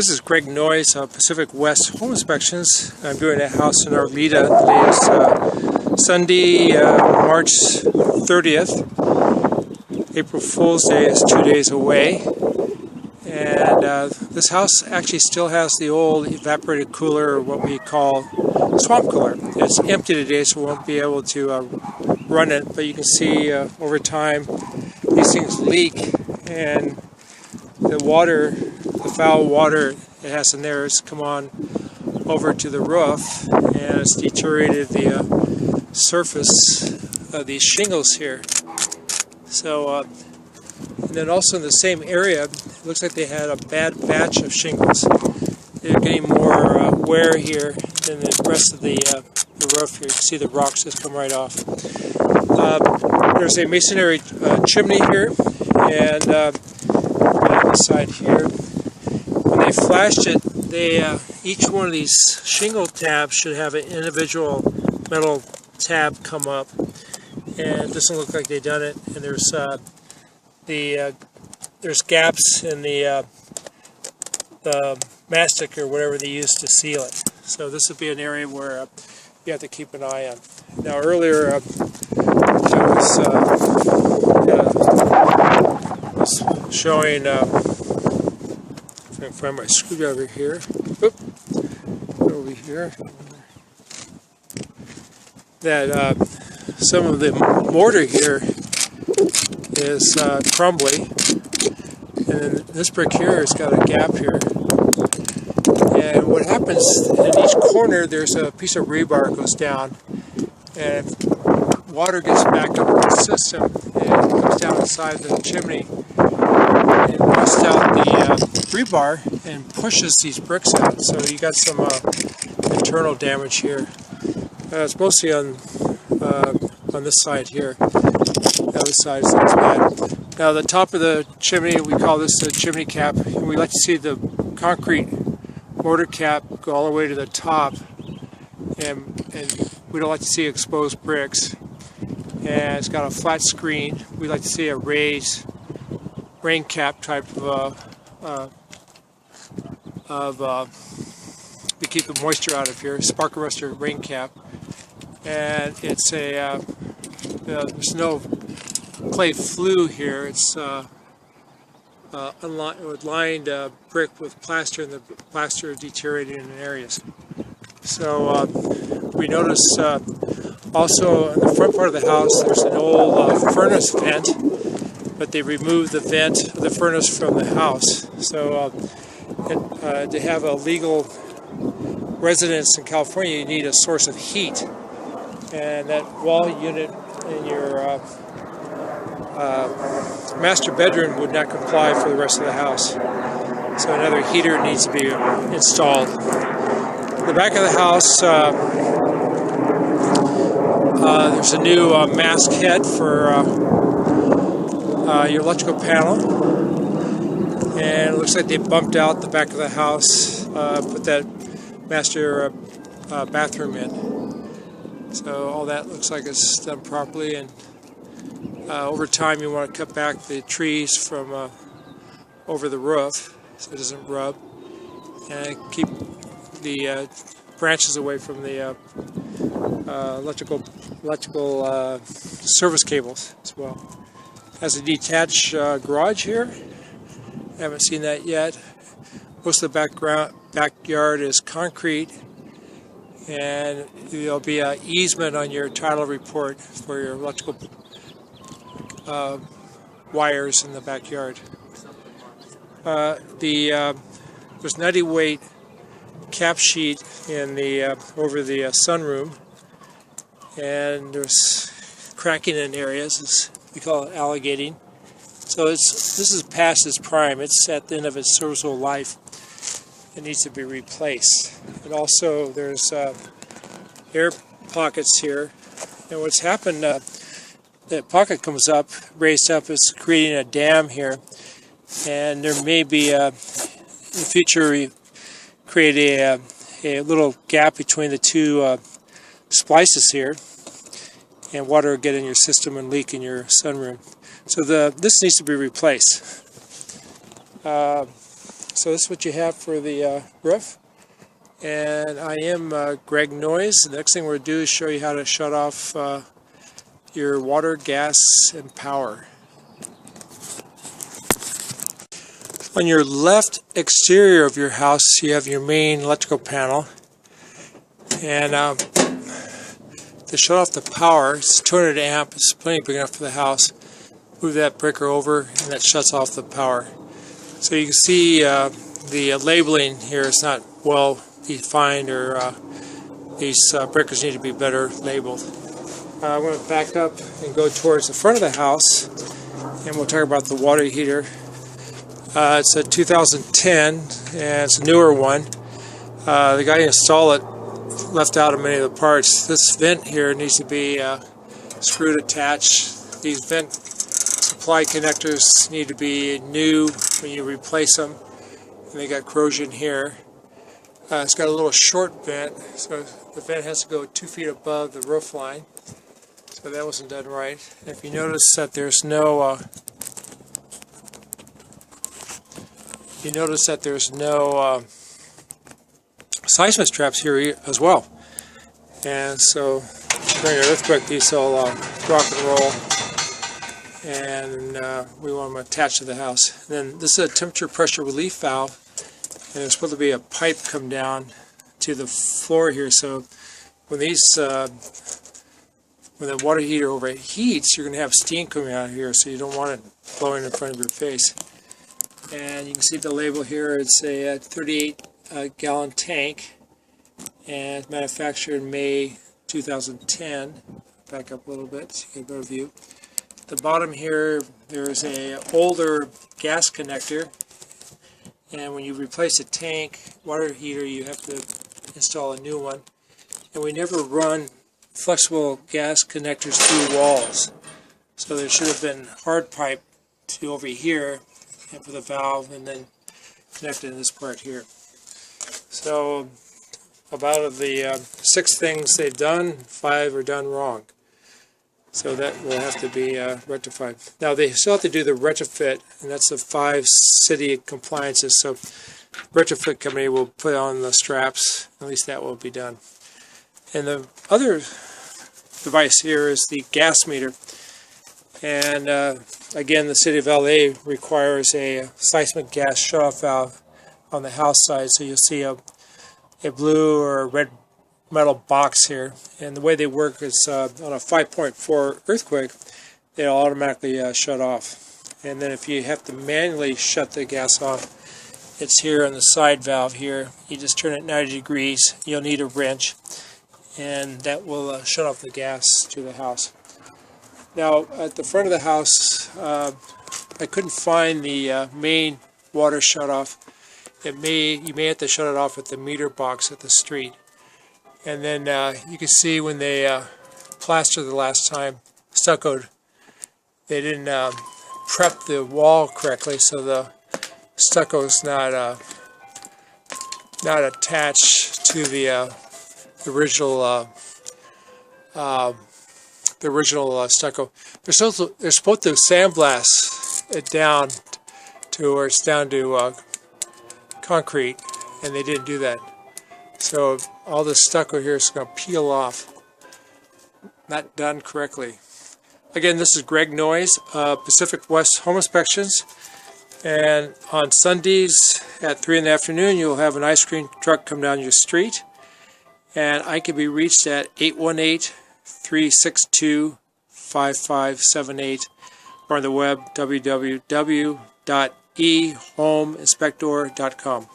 This is Greg Noyes of Pacific West Home Inspections. I'm doing a house in Arleta. Today is Sunday, March 30th. April Fool's Day is 2 days away. And this house actually still has the old evaporated cooler, or what we call swamp cooler. It's empty today, so we won't be able to run it. But you can see over time these things leak, and the water, the foul water it has in there has come on over to the roof, and it's deteriorated the surface of these shingles here. So, and then also in the same area, it looks like they had a bad batch of shingles. They're getting more wear here than the rest of the roof here. You can see the rocks just come right off. There's a masonry chimney here, and on the side here. When they flashed it, each one of these shingle tabs should have an individual metal tab come up, and it doesn't look like they've done it. And there's there's gaps in the mastic or whatever they use to seal it. So this would be an area where you have to keep an eye on. Now earlier I was showing, if I can find my screwdriver here, over here, that some of the mortar here is crumbly, and then this brick here has got a gap here. And what happens in each corner, there's a piece of rebar that goes down, and water gets backed up in the system and comes down inside the chimney and rusts out the rebar and pushes these bricks out. So you got some internal damage here. It's mostly on this side here. The other side is not as bad. Now the top of the chimney, we call this the chimney cap, and we like to see the concrete mortar cap go all the way to the top, and we don't like to see exposed bricks. And it's got a flat screen. We like to see a raised rain cap type we keep the moisture out of here, spark arrestor rain cap. And it's a there's no clay flue here. It's lined brick with plaster, and the plaster deteriorating in areas. So we notice also in the front part of the house there's an old furnace vent, but they removed the vent of the furnace from the house. So to have a legal residence in California, you need a source of heat, and that wall unit in your master bedroom would not comply for the rest of the house. So another heater needs to be installed. In the back of the house, there's a new mask head for your electrical panel, and it looks like they bumped out the back of the house, put that master bathroom in. So all that looks like it's done properly, and over time you want to cut back the trees from over the roof so it doesn't rub, and keep the branches away from the electrical service cables as well. Has a detached garage here. Haven't seen that yet. Most of the backyard is concrete, and there'll be an easement on your title report for your electrical wires in the backyard. There's 90 weight cap sheet in the over the sunroom, and there's cracking in areas. We call it alligating. So this is past its prime. It's at the end of its serviceable life. It needs to be replaced. And also there's air pockets here. And what's happened, the pocket comes up, raised up, is creating a dam here. And there may be, in the future, create a little gap between the two splices here, and water will get in your system and leak in your sunroom. So this needs to be replaced. So this is what you have for the roof. And I am Greg Noyes. The next thing we're going to do is show you how to shut off your water, gas, and power. On your left exterior of your house, you have your main electrical panel. And to shut off the power, it's 200 amp, it's plenty big enough for the house. Move that breaker over and that shuts off the power. So you can see the labeling here is not well defined, or these breakers need to be better labeled. I'm going to back up and go towards the front of the house, and we'll talk about the water heater. It's a 2010 and it's a newer one. The guy who installed it left out of many of the parts. This vent here needs to be screwed attached. These vent supply connectors need to be new when you replace them, and they got corrosion here. It's got a little short vent, so the vent has to go 2 feet above the roof line, so that wasn't done right. And if you notice that there's no seismic traps here as well, and so during an earthquake these will rock and roll, and we want them attached to the house. And then this is a temperature pressure relief valve, and there's supposed to be a pipe come down to the floor here, so when these when the water heater overheats, you're going to have steam coming out of here, so you don't want it blowing in front of your face. And you can see the label here. It's a 38 gallon tank, and manufactured in May 2010. Back up a little bit so you get a better view. At the bottom here there's a older gas connector, and when you replace a tank water heater you have to install a new one. And we never run flexible gas connectors through walls, so there should have been hard pipe to over here and for the valve, and then connected in this part here. So about of the 6 things they've done, 5 are done wrong. So that will have to be rectified. Now they still have to do the retrofit, and that's the 5 city compliances. So retrofit company will put on the straps. At least that will be done. And the other device here is the gas meter. And again, the City of LA requires a seismic gas shutoff valve on the house side. So you'll see a blue or a red metal box here. And the way they work is on a 5.4 earthquake, they'll automatically shut off. And then if you have to manually shut the gas off, it's here on the side valve here. You just turn it 90 degrees. You'll need a wrench, and that will shut off the gas to the house. Now at the front of the house, I couldn't find the main water shutoff. You may have to shut it off at the meter box at the street. And then you can see when they plastered the last time, stuccoed, they didn't prep the wall correctly, so the stucco is not attached to the original stucco. They're supposed to sandblast it down to where it's down to concrete, and they didn't do that. So all this stucco here is going to peel off. Not done correctly. Again, this is Greg Noyes, Pacific West Home Inspections. And on Sundays at 3 in the afternoon, you'll have an ice cream truck come down your street. And I can be reached at 818-362-5578, or on the web, www.ehomeinspector.com.